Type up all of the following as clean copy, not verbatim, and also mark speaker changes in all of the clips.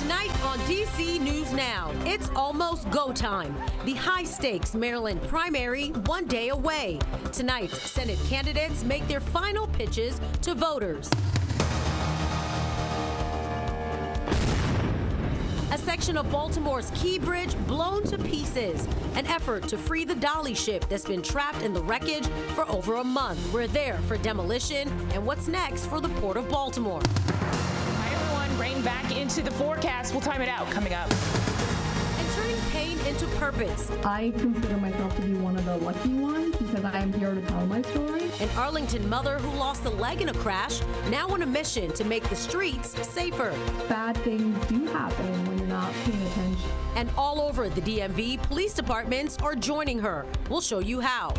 Speaker 1: Tonight on DC News Now, it's almost go time. The high-stakes Maryland primary 1 day away. Tonight, Senate candidates make their final pitches to voters. A section of Baltimore's Key Bridge blown to pieces. An effort to free the dolly ship that's been trapped in the wreckage for over a month. We're there for demolition and what's next for the Port of Baltimore.
Speaker 2: Rain back into the forecast. We'll time it out coming up.
Speaker 1: And turning pain into purpose.
Speaker 3: I consider myself to be one of the lucky ones because I am here to tell my story.
Speaker 1: An Arlington mother who lost a leg in a crash, now on a mission to make the streets safer.
Speaker 3: Bad things do happen when you're not paying attention.
Speaker 1: And all over the DMV, police departments are joining her. We'll show you how.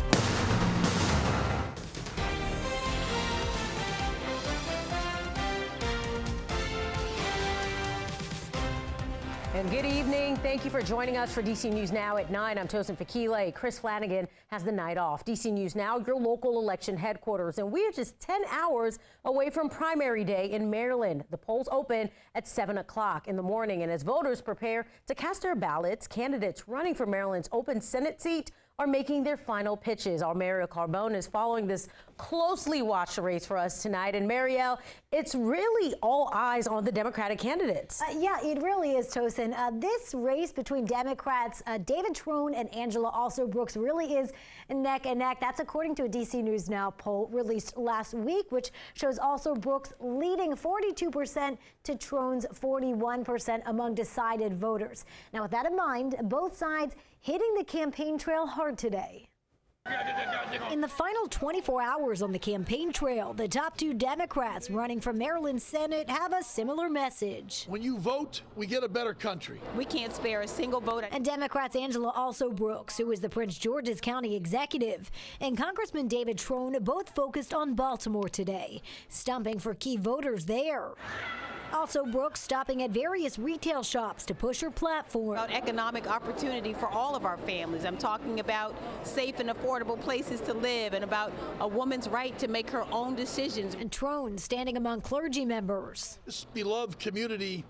Speaker 1: And good evening. Thank you for joining us for DC News Now at 9. I'm Tosin Fakile. Chris Flanagan has the night off. DC News Now, your local election headquarters. And we are just 10 hours away from primary day in Maryland. The polls open at 7 o'clock in the morning. And as voters prepare to cast their ballots, candidates running for Maryland's open Senate seat are making their final pitches. Our Mariel Carbone is following this closely watched race for us tonight. And Mariel, it's really all eyes on the Democratic candidates.
Speaker 4: Yeah, it really is, Tosin. This race between Democrats David Trone and Angela Also Brooks really is neck and neck. That's according to a DC News Now poll released last week, which shows Also Brooks leading 42% to Trone's 41% among decided voters. Now, with that in mind, both sides hitting the campaign trail hard today. In the final 24 hours on the campaign trail, the top two Democrats running for Maryland Senate have a similar message.
Speaker 5: When you vote, we get a better country.
Speaker 6: We can't spare a single vote.
Speaker 4: And Democrats Angela Also Brooks, who is the Prince George's County executive, and Congressman David Trone both focused on Baltimore today, stumping for key voters there. Also Brooks stopping at various retail shops to push her platform.
Speaker 6: About economic opportunity for all of our families. I'm talking about safe and affordable places to live and about a woman's right to make her own decisions.
Speaker 4: And Trone standing among clergy members.
Speaker 5: This beloved community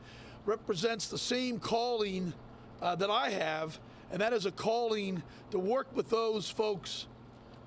Speaker 5: represents the same calling that I have, and that is a calling to work with those folks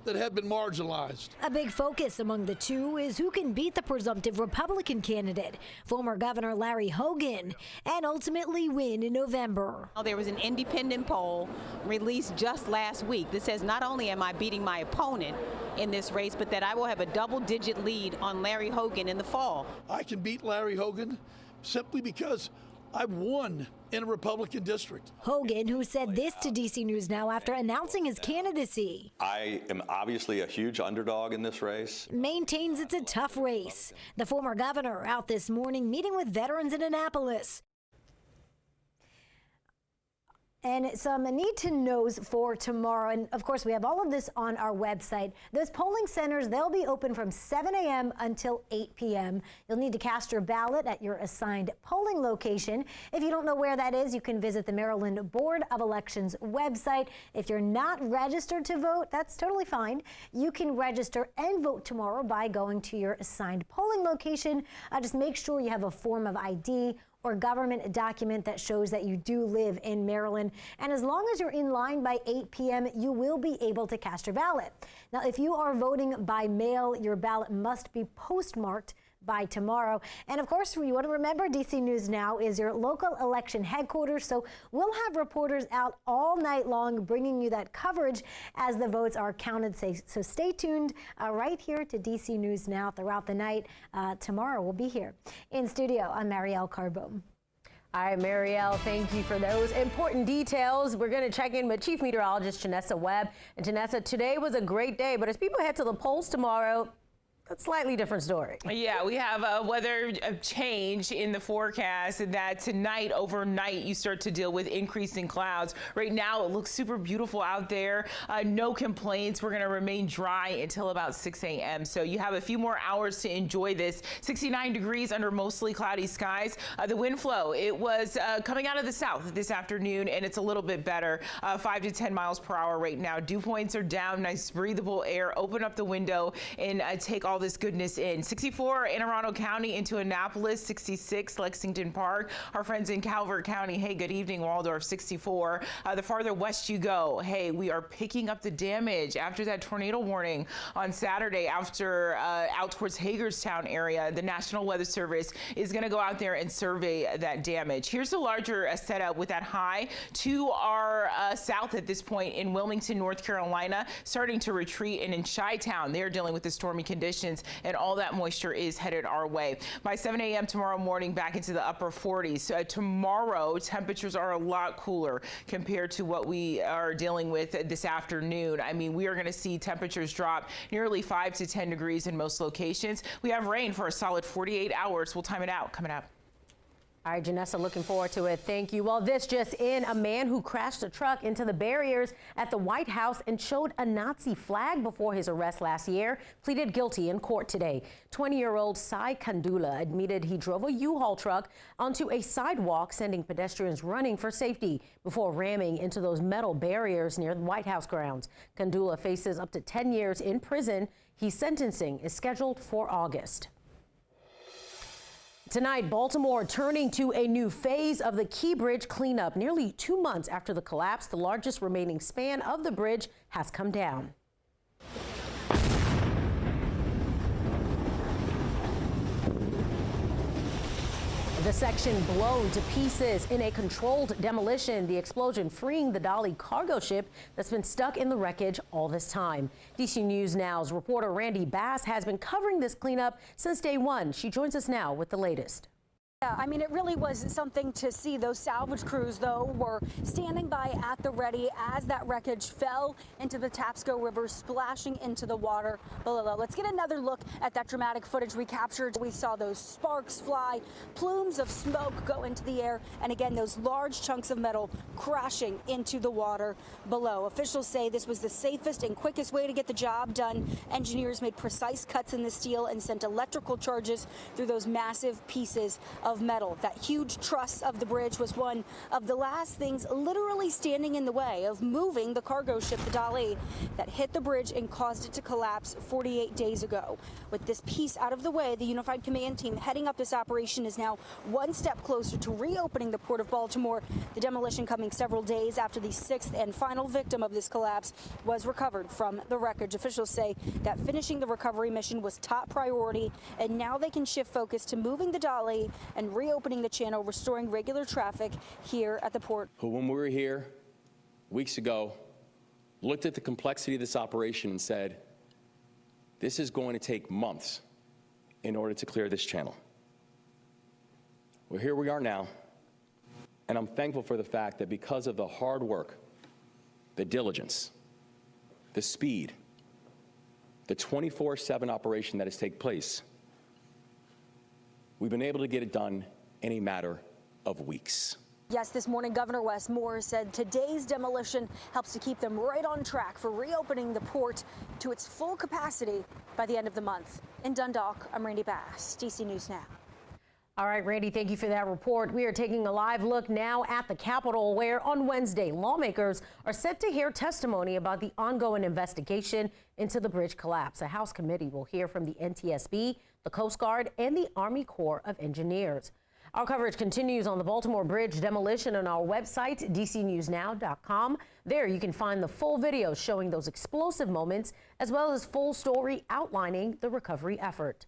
Speaker 5: that have been marginalized.
Speaker 4: A big focus among the two is who can beat the presumptive Republican candidate, former Governor Larry Hogan, and ultimately win in November.
Speaker 6: There was an independent poll released just last week that says not only am I beating my opponent in this race, but that I will have a double-digit lead on Larry Hogan in the fall.
Speaker 5: I can beat Larry Hogan simply because I won in a Republican district.
Speaker 4: Hogan, who said this to DC News Now after announcing his candidacy.
Speaker 7: I am obviously a huge underdog in this race.
Speaker 4: Maintains it's a tough race. The former governor out this morning meeting with veterans in Annapolis. And some need-to-knows for tomorrow. And, of course, we have all of this on our website. Those polling centers, they'll be open from 7 a.m. until 8 p.m. You'll need to cast your ballot at your assigned polling location. If you don't know where that is, you can visit the Maryland Board of Elections website. If you're not registered to vote, that's totally fine. You can register and vote tomorrow by going to your assigned polling location. Just make sure you have a form of ID or government document that shows that you do live in Maryland. And as long as you're in line by 8 p.m., you will be able to cast your ballot. Now, if you are voting by mail, your ballot must be postmarked by tomorrow. And of course, you want to remember DC News Now is your local election headquarters. So we'll have reporters out all night long bringing you that coverage as the votes are counted. So stay tuned right here to DC News Now throughout the night. Tomorrow we'll be here in studio. I'm Mariel Carbone.
Speaker 1: All right, Mariel, thank you for those important details. We're going to check in with Chief Meteorologist Janessa Webb. And Janessa, today was a great day, but as people head to the polls tomorrow, a slightly different story.
Speaker 2: Yeah, we have a weather change in the forecast that tonight, overnight, you start to deal with increasing clouds. Right now, it looks super beautiful out there. No complaints. We're going to remain dry until about 6 a.m. So you have a few more hours to enjoy this. 69 degrees under mostly cloudy skies. The wind flow, it was coming out of the south this afternoon, and it's a little bit better. 5 to 10 miles per hour right now. Dew points are down. Nice breathable air. Open up the window and take all this goodness in. 64 Anne Arundel County into Annapolis, 66 Lexington Park. Our friends in Calvert County, hey, good evening, Waldorf, 64. The farther west you go, hey, we are picking up the damage after that tornado warning on Saturday after out towards Hagerstown area. The National Weather Service is going to go out there and survey that damage. Here's a larger setup with that high to our south at this point in Wilmington, North Carolina, starting to retreat, and in Chi-Town, they're dealing with the stormy conditions, and all that moisture is headed our way. By 7 a.m. tomorrow morning, back into the upper 40s. Tomorrow, temperatures are a lot cooler compared to what we are dealing with this afternoon. I mean, we are going to see temperatures drop nearly 5 to 10 degrees in most locations. We have rain for a solid 48 hours. We'll time it out coming up.
Speaker 1: All right, Janessa, looking forward to it. Thank you. Well, this just in, a man who crashed a truck into the barriers at the White House and showed a Nazi flag before his arrest last year pleaded guilty in court today. 20-year-old Sai Kandula admitted he drove a U-Haul truck onto a sidewalk, sending pedestrians running for safety before ramming into those metal barriers near the White House grounds. Kandula faces up to 10 years in prison. His sentencing is scheduled for August. Tonight, Baltimore turning to a new phase of the Key Bridge cleanup. Nearly 2 months after the collapse, the largest remaining span of the bridge has come down. The section blown to pieces in a controlled demolition, the explosion freeing the Dolly cargo ship that's been stuck in the wreckage all this time. DC News Now's reporter Randy Bass has been covering this cleanup since day one. She joins us now with the latest.
Speaker 8: Yeah, I mean, it really was something to see. Those salvage crews, though, were standing by at the ready as that wreckage fell into the Tapsco River, splashing into the water below. Let's get another look at that dramatic footage we captured. We saw those sparks fly, plumes of smoke go into the air, and again, those large chunks of metal crashing into the water below. Officials say this was the safest and quickest way to get the job done. Engineers made precise cuts in the steel and sent electrical charges through those massive pieces of metal. That huge truss of the bridge was one of the last things literally standing in the way of moving the cargo ship, the Dolly, that hit the bridge and caused it to collapse 48 days ago. With this piece out of the way, the Unified Command Team heading up this operation is now one step closer to reopening the Port of Baltimore. The demolition coming several days after the sixth and final victim of this collapse was recovered from the wreckage. Officials say that finishing the recovery mission was top priority, and now they can shift focus to moving the Dolly and reopening the channel, restoring regular traffic here at the port.
Speaker 9: Who, when we were here weeks ago, looked at the complexity of this operation and said, this is going to take months in order to clear this channel. Well, here we are now, and I'm thankful for the fact that because of the hard work, the diligence, the speed, the 24/7 operation that has taken place, we've been able to get it done in a matter of weeks.
Speaker 8: Yes, this morning, Governor Wes Moore said today's demolition helps to keep them right on track for reopening the port to its full capacity by the end of the month. In Dundalk, I'm Randy Bass, DC News Now.
Speaker 1: All right, Randy, thank you for that report. We are taking a live look now at the Capitol, where on Wednesday, lawmakers are set to hear testimony about the ongoing investigation into the bridge collapse. A House committee will hear from the NTSB, the Coast Guard, and the Army Corps of Engineers. Our coverage continues on the Baltimore Bridge demolition on our website, dcnewsnow.com. There you can find the full video showing those explosive moments, as well as full story outlining the recovery effort.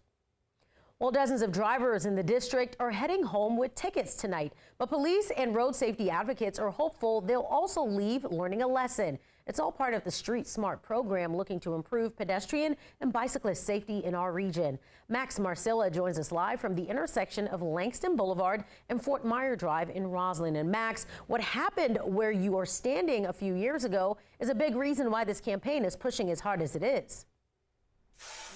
Speaker 1: Well, dozens of drivers in the district are heading home with tickets tonight, but police and road safety advocates are hopeful they'll also leave learning a lesson. It's all part of the Street Smart program looking to improve pedestrian and bicyclist safety in our region. Max Marcilla joins us live from the intersection of Langston Boulevard and Fort Myer Drive in Roslyn. And Max, what happened where you are standing a few years ago is a big reason why this campaign is pushing as hard as it is.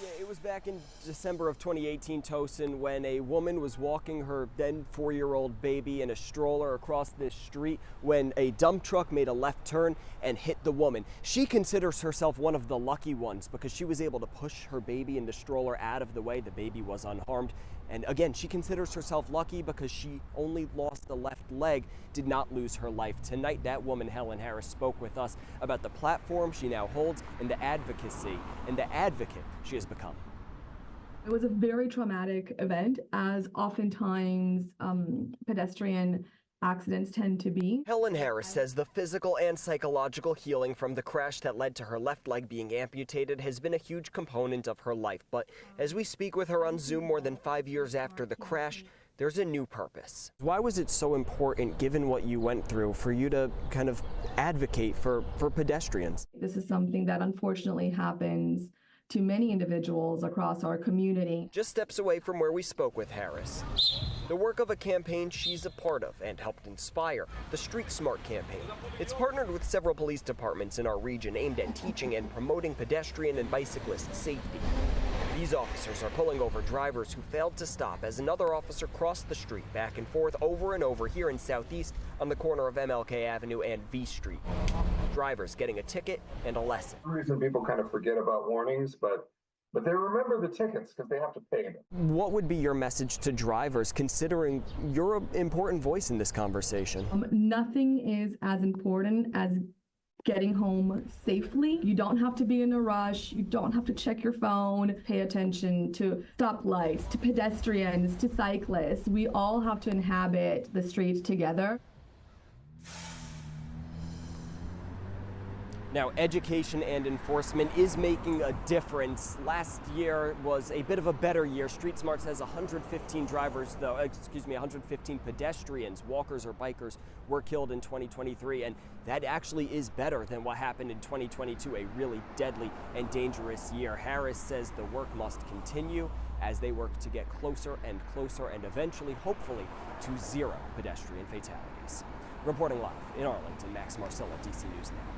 Speaker 10: Yeah, it was back in December of 2018, Tosin, when a woman was walking her then 4-year-old baby in a stroller across this street when a dump truck made a left turn and hit the woman. She considers herself one of the lucky ones because she was able to push her baby in the stroller out of the way. The baby was unharmed. And again, she considers herself lucky because she only lost the left leg, did not lose her life. Tonight, that woman, Helen Harris, spoke with us about the platform she now holds and the advocacy and the advocate she has become.
Speaker 3: It was a very traumatic event, as oftentimes pedestrian accidents tend to be.
Speaker 10: Helen Harris says the physical and psychological healing from the crash that led to her left leg being amputated has been a huge component of her life. But as we speak with her on Zoom more than 5 years after the crash, there's a new purpose. Why was it so important, given what you went through, for you to kind of advocate for pedestrians?
Speaker 3: This is something that unfortunately happens to many individuals across our community.
Speaker 10: Just steps away from where we spoke with Harris. The work of a campaign she's a part of and helped inspire, the Street Smart campaign. It's partnered with several police departments in our region aimed at teaching and promoting pedestrian and bicyclist safety. These officers are pulling over drivers who failed to stop as another officer crossed the street back and forth over and over here in Southeast on the corner of MLK Avenue and V Street. Drivers getting a ticket and a lesson.
Speaker 11: The reason people kind of forget about warnings, but they remember the tickets because they have to pay them.
Speaker 10: What would be your message to drivers, considering you're an important voice in this conversation?
Speaker 3: Nothing is as important as getting home safely. You don't have to be in a rush. You don't have to check your phone. Pay attention to stoplights, to pedestrians, to cyclists. We all have to inhabit the streets together.
Speaker 10: Now, education and enforcement is making a difference. Last year was a bit of a better year. Street Smart says 115 pedestrians, walkers or bikers, were killed in 2023, and that actually is better than what happened in 2022, a really deadly and dangerous year. Harris says the work must continue as they work to get closer and closer and eventually, hopefully, to zero pedestrian fatalities. Reporting live in Arlington, Max Marcella, DC News Now.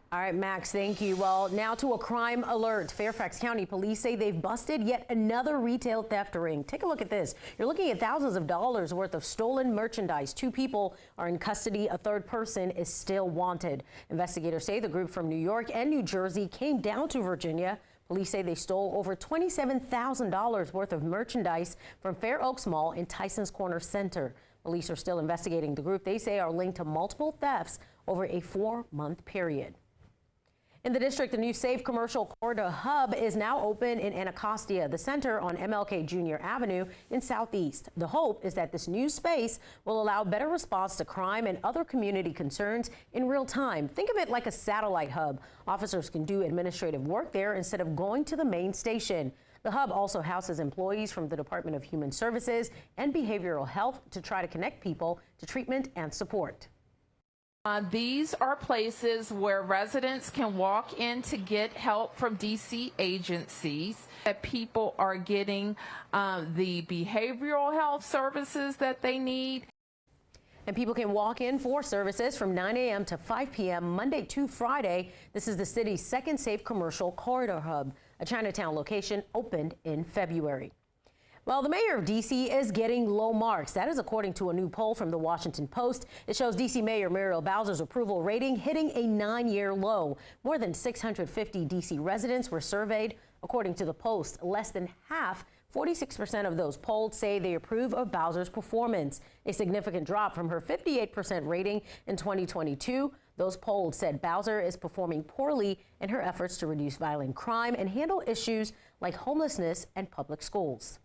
Speaker 1: All right, Max, thank you. Well, now to a crime alert. Fairfax County police say they've busted yet another retail theft ring. Take a look at this. You're looking at thousands of dollars worth of stolen merchandise. 2 people are in custody. A third person is still wanted. Investigators say the group from New York and New Jersey came down to Virginia. Police say they stole over $27,000 worth of merchandise from Fair Oaks Mall in Tyson's Corner Center. Police are still investigating the group they say are linked to multiple thefts over a 4-month period. In the district, the new Safe Commercial Corridor Hub is now open in Anacostia, the center on MLK Jr. Avenue in Southeast. The hope is that this new space will allow better response to crime and other community concerns in real time. Think of it like a satellite hub. Officers can do administrative work there instead of going to the main station. The hub also houses employees from the Department of Human Services and Behavioral Health to try to connect people to treatment and support.
Speaker 12: These are places where residents can walk in to get help from DC agencies. That people are getting the behavioral health services that they need.
Speaker 1: And people can walk in for services from 9 a.m. to 5 p.m. Monday to Friday. This is the city's second Safe Commercial Corridor Hub. A Chinatown location opened in February. Well, the mayor of D.C. is getting low marks. That is according to a new poll from the Washington Post. It shows D.C. Mayor Muriel Bowser's approval rating hitting a 9-year low. More than 650 D.C. residents were surveyed. According to the Post, less than half, 46% of those polled say they approve of Bowser's performance, a significant drop from her 58% rating in 2022. Those polled said Bowser is performing poorly in her efforts to reduce violent crime and handle issues like homelessness and public schools.